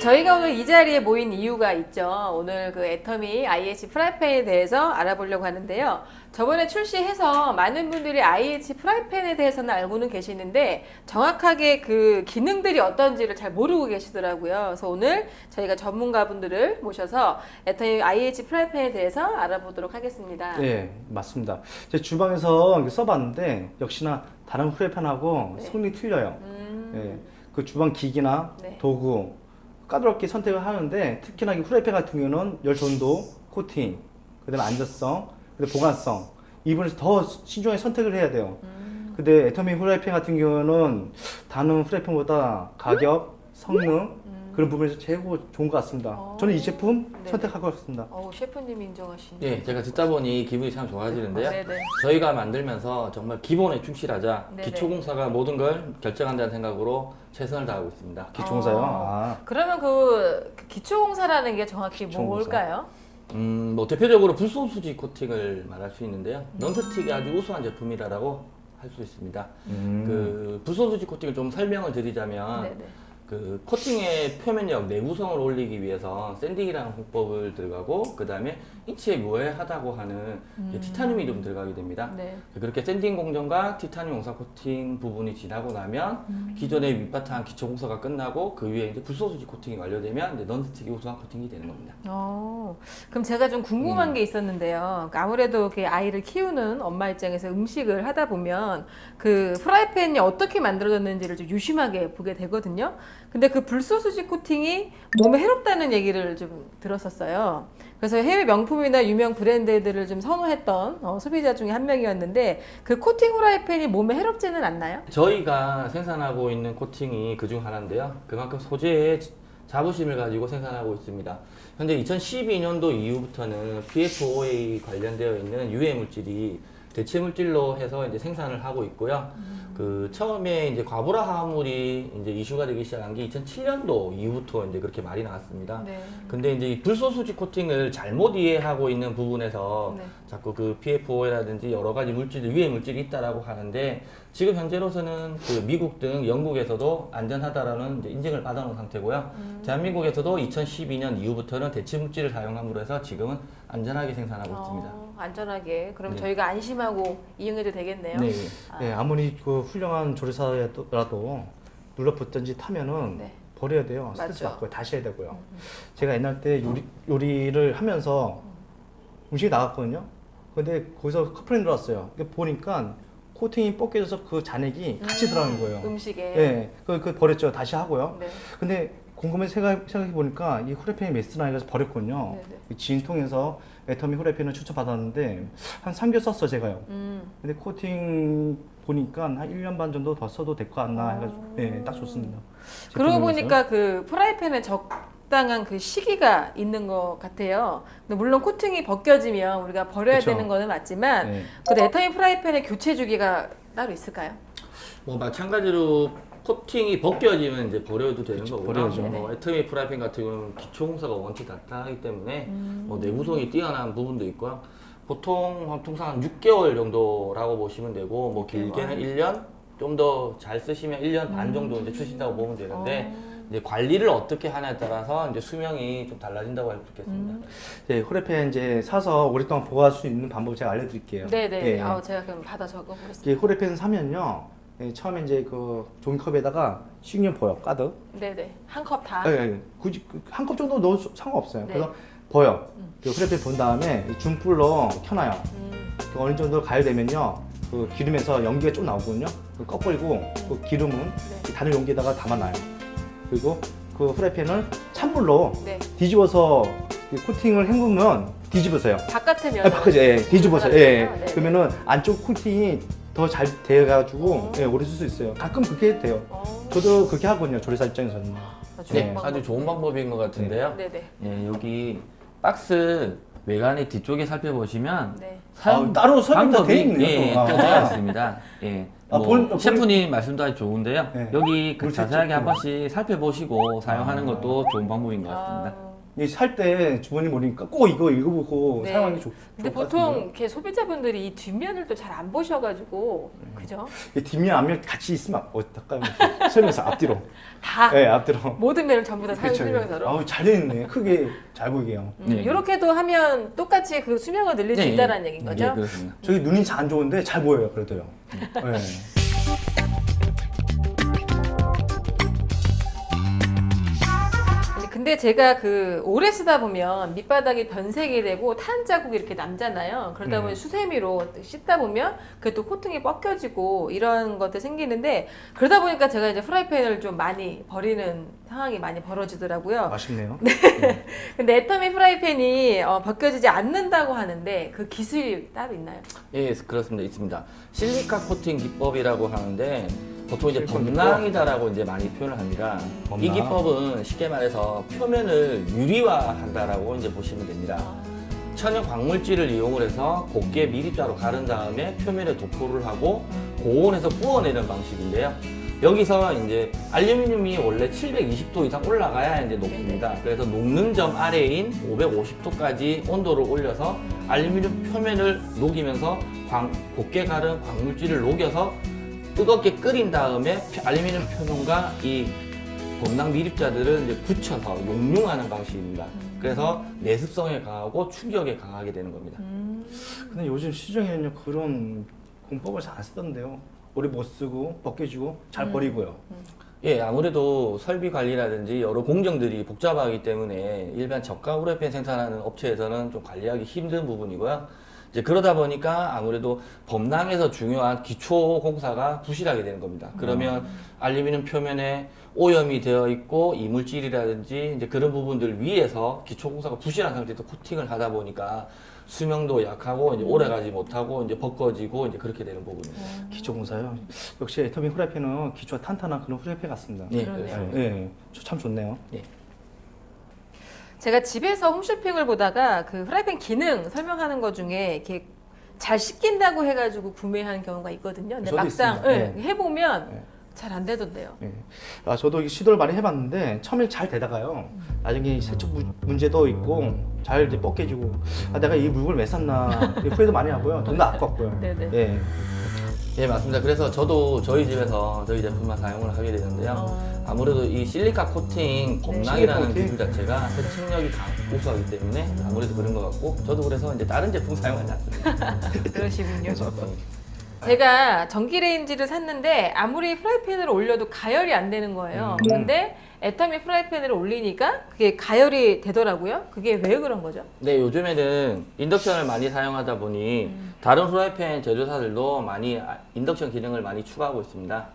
저희가 오늘 이 자리에 모인 이유가 있죠. 오늘 그 애터미 IH 프라이팬에 대해서 알아보려고 하는데요. 저번에 출시해서 많은 분들이 IH 프라이팬에 대해서는 알고는 계시는데 정확하게 그 기능들이 어떤지를 잘 모르고 계시더라고요. 그래서 오늘 저희가 전문가분들을 모셔서 애터미 IH 프라이팬에 대해서 알아보도록 하겠습니다. 네, 맞습니다. 제 주방에서 써봤는데 역시나 다른 프라이팬하고 네. 성능이 틀려요. 네, 그 주방 기기나 네. 도구 까다롭게 선택을 하는데 특히나 이 프라이팬 같은 경우는 열 전도, 코팅, 그다음에 안전성, 그다음에 보관성 이 부분에서 더 신중하게 선택을 해야 돼요. 근데 애터미 프라이팬 같은 경우는 다른 프라이팬보다 가격, 성능 그런 부분에서 최고 좋은 것 같습니다. 저는 이 제품 네. 선택할 것 같습니다. 셰프님 인정하시는. 예, 제가 듣다 보니 기분이 참 좋아지는데요. 네네. 저희가 만들면서 정말 기본에 충실하자. 네네. 기초공사가 모든 걸 결정한다는 생각으로 최선을 다하고 있습니다. 기초공사요? 아. 그러면 그 기초공사라는 게 정확히 기초공사. 뭘까요? 뭐 대표적으로 불소수지 코팅을 말할 수 있는데요. 넌스틱이 아주 우수한 제품이라고 할 수 있습니다. 그 불소수지 코팅을 좀 설명을 드리자면 네네. 그 코팅의 표면력 내구성을 올리기 위해서 샌딩이라는 공법을 들어가고 그 다음에 인체에 무해하다고 하는 티타늄이 좀 들어가게 됩니다. 네. 그렇게 샌딩 공정과 티타늄 용사 코팅 부분이 지나고 나면 기존의 밑바탕 기초 공사가 끝나고 그 위에 이제 불소수지 코팅이 완료되면 이제 넌스틱이 우수한 코팅이 되는 겁니다. 그럼 제가 좀 궁금한 게 있었는데요. 그러니까 아무래도 그 아이를 키우는 엄마 입장에서 음식을 하다 보면 그 프라이팬이 어떻게 만들어졌는지를 좀 유심하게 보게 되거든요. 근데 그 불소수지 코팅이 몸에 해롭다는 얘기를 좀 들었었어요. 그래서 해외 명품이나 유명 브랜드들을 좀 선호했던 소비자 중에 한 명이었는데 그 코팅 프라이팬이 몸에 해롭지는 않나요? 저희가 생산하고 있는 코팅이 그중 하나인데요. 그만큼 소재에 자부심을 가지고 생산하고 있습니다. 현재 2012년도 이후부터는 PFOA 관련되어 있는 유해 물질이 대체 물질로 해서 이제 생산을 하고 있고요. 그 처음에 이제 과부라 화합물이 이제 이슈가 되기 시작한 게 2007년도 이후부터 이제 그렇게 말이 나왔습니다. 네. 근데 이제 이 불소수지 코팅을 잘못 이해하고 있는 부분에서 네. 자꾸 그 PFOA라든지 여러 가지 물질들, 유해 물질이 있다라고 하는데 지금 현재로서는 그 미국 등 영국에서도 안전하다라는 이제 인증을 받아놓은 상태고요. 대한민국에서도 2012년 이후부터는 대체 물질을 사용함으로 해서 지금은 안전하게 생산하고 있습니다. 안전하게. 그럼 네. 저희가 안심하고 이용해도 되겠네요. 네. 네, 아무리 그 훌륭한 조리사라도 눌러붙든지 타면은 네. 버려야 돼요. 스트레스 맞죠. 받고 다시 해야 되고요. 제가 옛날 때 요리를 하면서 음식이 나갔거든요. 근데 거기서 커플이 들어왔어요. 보니까 코팅이 벗겨져서 그 잔액이 같이 들어가는 거예요. 음식에. 네, 그 버렸죠. 다시 하고요. 네. 근데 곰곰이 생각해 보니까 이 후라이팬이 메스나 해서 버렸거든요. 네네. 지인 통해서 애터미 후라이팬을 추천받았는데 한 3개월 썼어 제가요. 근데 코팅 보니까 한 1년 반 정도 더 써도 될 것 같나 해가지고 네, 딱 좋습니다. 그러고 제품이면서요. 보니까 그 프라이팬에 적당한 그 시기가 있는 것 같아요. 근데 물론 코팅이 벗겨지면 우리가 버려야 그쵸. 되는 거는 맞지만 네. 그 애터미 프라이팬의 교체 주기가 따로 있을까요? 뭐 마찬가지로 코팅이 벗겨지면 이제 버려도 되는 거고요. 버려야죠. 애터미 프라이팬 같은 경우는 기초 공사가 원체 단단하기 때문에 뭐 내구성이 뛰어난 부분도 있고요. 보통 통상 한 6개월 정도라고 보시면 되고 뭐 길게는 1년, 좀 더 잘 쓰시면 1년 반 정도 이제 쓰신다고 보면 되는데 이제 관리를 어떻게 하냐에 따라서 이제 수명이 좀 달라진다고 할 수 있겠습니다. 네, 후라이팬 이제 사서 오랫동안 보관할 수 있는 방법 제가 알려드릴게요. 네네. 예. 제가 그럼 받아 적어보겠습니다. 이게 후라이팬 사면요. 예, 처음에 이제 그 종이컵에다가 식용 버요 가득. 네네. 한 컵 다. 굳이 한 컵 정도 넣어도 상관없어요. 네. 그래서 버요. 그 후라이팬 본 다음에 이 중불로 켜놔요. 그 어느 정도 가열되면요, 그 기름에서 연기가 좀 나오거든요. 그 꺼버리고 그 기름은 이 다른 용기에다가 담아놔요. 그리고 그 후라이팬을 찬물로 네. 뒤집어서 이 코팅을 헹구면 뒤집으세요. 바깥에 면. 바깥에 뒤집어서. 예. 네. 그러면은 안쪽 코팅이 더 잘 돼가지고 오래 쓸 수 있어요. 가끔 그렇게 해도 돼요. 저도 그렇게 하거든요. 조리사 입장에서는. 네, 아주 좋은 방법인 것 같은데요. 네네. 예, 여기 박스 외관의 뒤쪽에 살펴보시면 네. 사용 따로 설명 다 돼 방법이 있네요. 예, 아. 되어 있습니다. 예. 뭐 셰프님 말씀도 아주 좋은데요. 네. 여기 그 물 자세하게 한 세척도. 번씩 살펴보시고 사용하는 것도 좋은 방법인 것 같습니다. 살 때 주머니 모르니까 꼭 이거 읽어보고 네. 사용하는 게 근데 좋을 것 보통 같은데요. 이렇게 소비자분들이 이 뒷면을 또 잘 안 보셔가지고 그죠? 이 뒷면 앞면 같이 있으면 어떨까요? 설명서 앞뒤로. 다 네, 앞뒤로. 모든 면을 전부 다 사용 그쵸. 설명서로. 아우 잘 되어있네. 크게 잘 보이게요. 네. 이렇게도 하면 똑같이 그 수명을 늘릴 수 있다는 얘기인 거죠? 네, 그렇습니다. 저기 눈이 잘 안 좋은데 잘 보여요. 그래도요. 네. 근데 제가 그 오래 쓰다 보면 밑바닥이 변색이 되고 탄 자국이 이렇게 남잖아요. 그러다 보니 수세미로 씻다 보면 그게 또 코팅이 벗겨지고 이런 것들 생기는데 그러다 보니까 제가 이제 프라이팬을 좀 많이 버리는 상황이 많이 벌어지더라고요. 아쉽네요. 근데 애터미 프라이팬이 벗겨지지 않는다고 하는데 그 기술이 따로 있나요? 예, 그렇습니다. 있습니다. 실리카 코팅 기법이라고 하는데 보통 이제 실리콘 범랑이다라고 이제 많이 표현을 합니다. 범랑. 이 기법은 쉽게 말해서 표면을 유리화한다라고 이제 보시면 됩니다. 천연 광물질을 이용을 해서 곱게 미립자로 가른 다음에 표면에 도포를 하고 고온에서 구워내는 방식인데요. 여기서 이제 알루미늄이 원래 720도 이상 올라가야 이제 녹습니다. 그래서 녹는 점 아래인 550도까지 온도를 올려서 알루미늄 표면을 녹이면서 곱게 가른 광물질을 녹여서 뜨겁게 끓인 다음에 알루미늄 표면과 이 범랑 미립자들을 이제 굳혀서 용융하는 방식입니다. 그래서 내습성에 강하고 충격에 강하게 되는 겁니다. 근데 요즘 시중에는요 그런 공법을 잘 안 쓰던데요. 오래 못 쓰고 벗겨지고 잘 버리고요. 예, 아무래도 설비 관리라든지 여러 공정들이 복잡하기 때문에 일반 저가 후라이팬 생산하는 업체에서는 좀 관리하기 힘든 부분이고요. 이제 그러다 보니까 아무래도 범랑에서 중요한 기초 공사가 부실하게 되는 겁니다. 그러면 알루미늄 표면에 오염이 되어 있고 이물질이라든지 이제 그런 부분들 위에서 기초 공사가 부실한 상태에서 코팅을 하다 보니까 수명도 약하고 이제 오래 가지 못하고 이제 벗겨지고 이제 그렇게 되는 부분입니다. 기초 공사요. 역시 애터미 후라이팬은 기초가 탄탄한 그런 후라이팬 같습니다. 네, 그러네요. 그렇습니다. 네, 참 좋네요. 네. 제가 집에서 홈쇼핑을 보다가 그 프라이팬 기능 설명하는 것 중에 이렇게 잘 씻긴다고 해가지고 구매하는 경우가 있거든요. 근데 저도 막상 있습니다. 예, 해보면 네. 잘 안 되던데요. 네. 아, 저도 시도를 많이 해봤는데 처음에 잘 되다가요. 나중에 세척 문제도 있고 잘 이제 벗겨지고 내가 이 물건을 왜 샀나 후회도 많이 하고요. 돈도 아깝고요. 네네. 예. 예, 맞습니다. 그래서 저도 저희 집에서 저희 제품만 사용을 하게 되는데요. 아무래도 이 실리카 코팅 범랑이라는 실리카 코팅? 기술 자체가 세척력이 우수하기 때문에 아무래도 그런 것 같고 저도 그래서 이제 다른 제품 사용하지 않습니다. 그러시군요. 제가 전기레인지를 샀는데 아무리 프라이팬을 올려도 가열이 안 되는 거예요. 근데 애터미 프라이팬을 올리니까 그게 가열이 되더라고요. 그게 왜 그런 거죠? 네, 요즘에는 인덕션을 많이 사용하다 보니 다른 후라이팬 제조사들도 많이 인덕션 기능을 많이 추가하고 있습니다.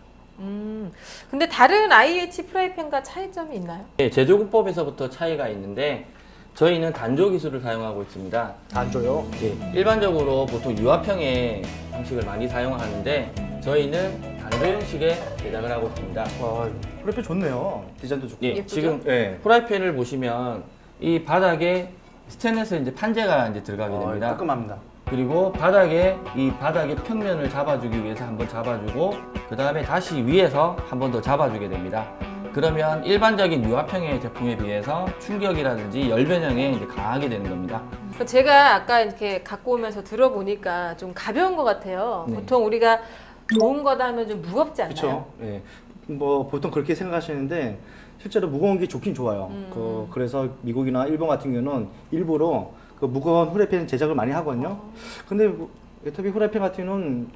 근데 다른 IH 프라이팬과 차이점이 있나요? 네, 제조군법에서부터 차이가 있는데 저희는 단조 기술을 사용하고 있습니다. 단조요. 예, 일반적으로 보통 유압형의 방식을 많이 사용하는데 저희는 단조 형식의 제작을 하고 있습니다. 와, 프라이팬 좋네요. 디자인도 좋고. 예, 예쁘죠? 지금 예. 프라이팬을 보시면 이 바닥에 스테인리스 이제 판재가 이제 들어가게 됩니다. 깔끔합니다. 그리고 바닥에 이 바닥의 평면을 잡아주기 위해서 한번 잡아주고 그 다음에 다시 위에서 한 번 더 잡아주게 됩니다. 그러면 일반적인 유압형의 제품에 비해서 충격이라든지 열 변형에 이제 강하게 되는 겁니다. 제가 아까 이렇게 갖고 오면서 들어보니까 좀 가벼운 것 같아요. 네. 보통 우리가 좋은 거다 하면 좀 무겁지 않나요? 그렇죠. 예. 뭐 보통 그렇게 생각하시는데 실제로 무거운 게 좋긴 좋아요. 그래서 미국이나 일본 같은 경우는 일부러 그 무거운 후라이팬 제작을 많이 하거든요. 근데 애터미 후라이팬 같은 경우는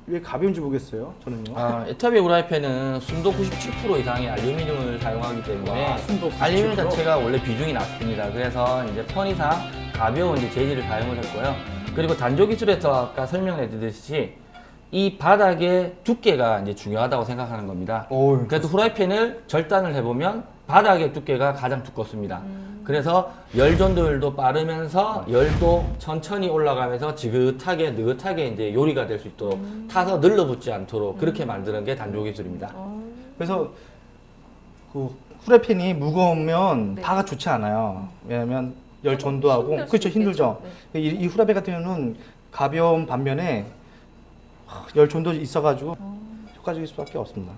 왜 가벼운지 모르겠어요. 저는요. 애터미 후라이팬은 순도 97% 이상의 알루미늄을 사용하기 때문에 와, 순도 97%? 알루미늄 자체가 원래 비중이 낮습니다. 그래서 이제 편의상 가벼운 이제 재질을 사용을 했고요. 그리고 단조 기술에서 아까 설명해 드렸듯이 이 바닥의 두께가 이제 중요하다고 생각하는 겁니다. 그래서 후라이팬을 절단을 해보면 바닥의 두께가 가장 두껍습니다. 그래서 열 전도율도 빠르면서 열도 천천히 올라가면서 지긋하게 느긋하게 이제 요리가 될 수 있도록 타서 늘러붙지 않도록 그렇게 만드는 게 단조 기술입니다. 그래서 그 후라이팬이 무거우면 네. 다가 좋지 않아요. 왜냐면 열 전도하고 힘들 수 그렇죠, 있겠죠. 힘들죠. 이 후라이팬 같은 경우는 가벼운 반면에 열 전도 있어가지고 효과적일 수밖에 없습니다.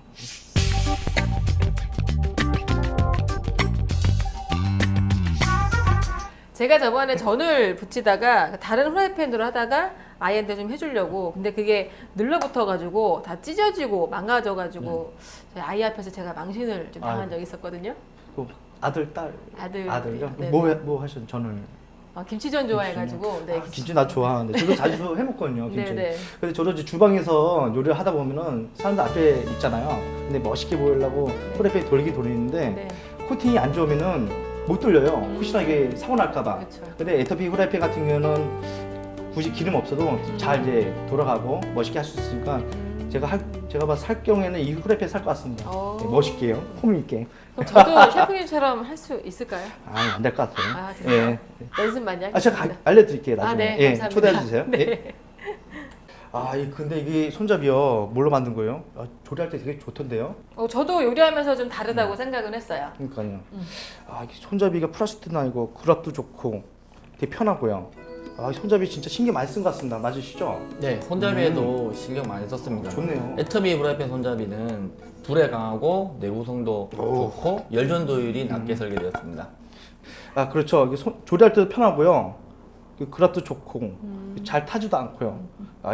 제가 저번에 전을 붙이다가 다른 프라이팬으로 하다가 아이한테 좀 해주려고 근데 그게 늘러붙어가지고 다 찢어지고 망가져가지고 저희 아이 앞에서 제가 망신을 좀 당한 적이 있었거든요. 그 아들, 딸, 아들요? 네. 뭐 하셨? 전을 김치전 좋아해가지고 네, 김치 나 좋아하는데 저도 자주 해먹거든요 김치. 네. 근데 저도 이제 주방에서 요리를 하다 보면은 사람들 앞에 있잖아요. 근데 멋있게 보이려고 프라이팬 돌리긴 돌리는데 네. 코팅이 안 좋으면은 못 돌려요. 혹시나 이게 사고 날까봐. 그렇죠. 근데 에터피 후라이팬 같은 경우는 굳이 기름 없어도 잘 이제 돌아가고 멋있게 할 수 있으니까 제가 봐서 살 경우에는 이 후라이팬 살 것 같습니다. 네, 멋있게요, 폼 있게. 그럼 저도 셰프님처럼 할 수 있을까요? 안 될 것 같아요. 아, 그래요? 연습만요? 제가 알려드릴게요 나중에. 네, 예, 감사합니다. 초대해 주세요. 네. 예. 근데 이게 손잡이요 뭘로 만든 거예요? 조리할 때 되게 좋던데요? 저도 요리하면서 좀 다르다고 생각은 했어요. 그러니까요. 이게 손잡이가 플라스틱도 아니고 그립도 좋고 되게 편하고요. 이 손잡이 진짜 신경 많이 쓴 것 같습니다. 맞으시죠? 네, 손잡이에도 신경 많이 썼습니다. 좋네요. 애터미 프라이팬 손잡이는 불에 강하고 내구성도 좋고 열전도율이 낮게 설계되었습니다. 그렇죠. 이게 조리할 때도 편하고요. 그립도 좋고 잘 타지도 않고요.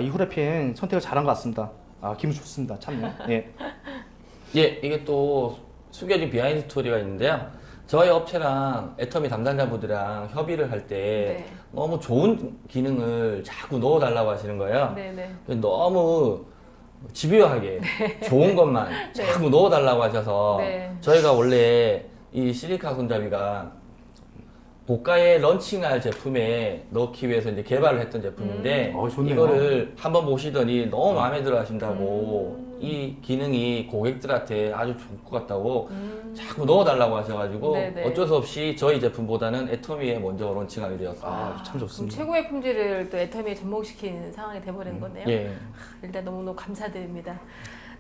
이 후라이팬 선택을 잘한 것 같습니다. 기분 좋습니다. 참요. 예. 예, 이게 또 숨겨진 비하인드 스토리가 있는데요. 저희 업체랑 애터미 담당자분들이랑 협의를 할 때 네. 너무 좋은 기능을 자꾸 넣어달라고 하시는 거예요. 네네. 너무 집요하게 좋은 것만 자꾸 넣어달라고 하셔서 네. 저희가 원래 이 실리카 손잡이가 고가의 런칭할 제품에 넣기 위해서 이제 개발을 했던 제품인데 좋네요. 이거를 한번 보시더니 너무 마음에 들어 하신다고 이 기능이 고객들한테 아주 좋을 것 같다고 자꾸 넣어달라고 하셔가지고 네네. 어쩔 수 없이 저희 제품보다는 애터미에 먼저 런칭하게 되었습니다. 참 그럼 좋습니다. 최고의 품질을 또 애터미에 접목시킨 상황이 돼버린 거네요. 예. 일단 너무너무 감사드립니다.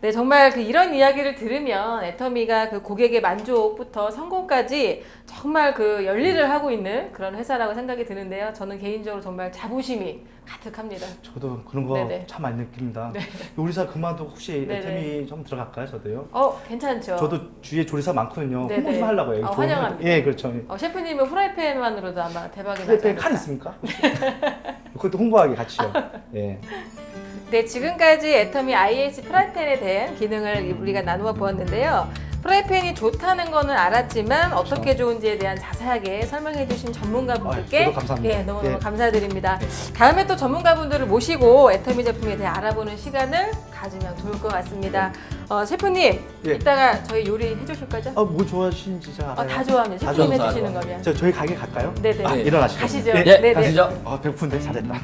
네, 정말 이런 이야기를 들으면 애터미가 고객의 만족부터 성공까지 정말 열일을 하고 있는 그런 회사라고 생각이 드는데요. 저는 개인적으로 정말 자부심이 가득합니다. 저도 그런 거 네네. 참 많이 느낍니다. 요리사 그만두고 혹시 네네. 애터미 좀 들어갈까요? 저도요? 괜찮죠. 저도 주위에 조리사 많거든요. 네네. 홍보 좀 하려고요. 좋은 환영합니다. 예, 그렇죠. 셰프님은 후라이팬만으로도 아마 대박이 나지 후라이팬 않을까. 칼 있습니까? 그것도 홍보하기 같이요. 예. 네, 지금까지 애터미 IH 프라이팬에 대한 기능을 우리가 나누어 보았는데요. 프라이팬이 좋다는 거는 알았지만 어떻게 좋은지에 대한 자세하게 설명해 주신 전문가분들께 저도 감사합니다. 너무너무 네. 감사드립니다. 다음에 또 전문가분들을 모시고 애터미 제품에 대해 알아보는 시간을 가지면 좋을 것 같습니다. 셰프님, 예. 이따가 저희 요리 해주실 거죠? 뭐 좋아하시는지 잘 알아요? 다 좋아합니다. 다 셰프님 좋아요. 해주시는 거면. 저희 가게 갈까요? 네네. 일어나시죠. 가시죠. 예. 네네. 가시죠. 배고픈데 잘했다.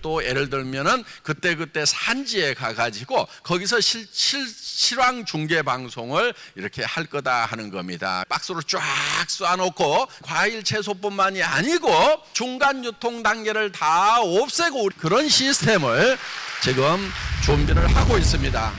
또 예를 들면은 그때 산지에 가가지고 거기서 실황 중계 방송을 이렇게 할 거다 하는 겁니다. 박스로 쫙 쏴놓고 과일 채소뿐만이 아니고 중간 유통 단계를 다 없애고 그런 시스템을 지금 준비를 하고 있습니다.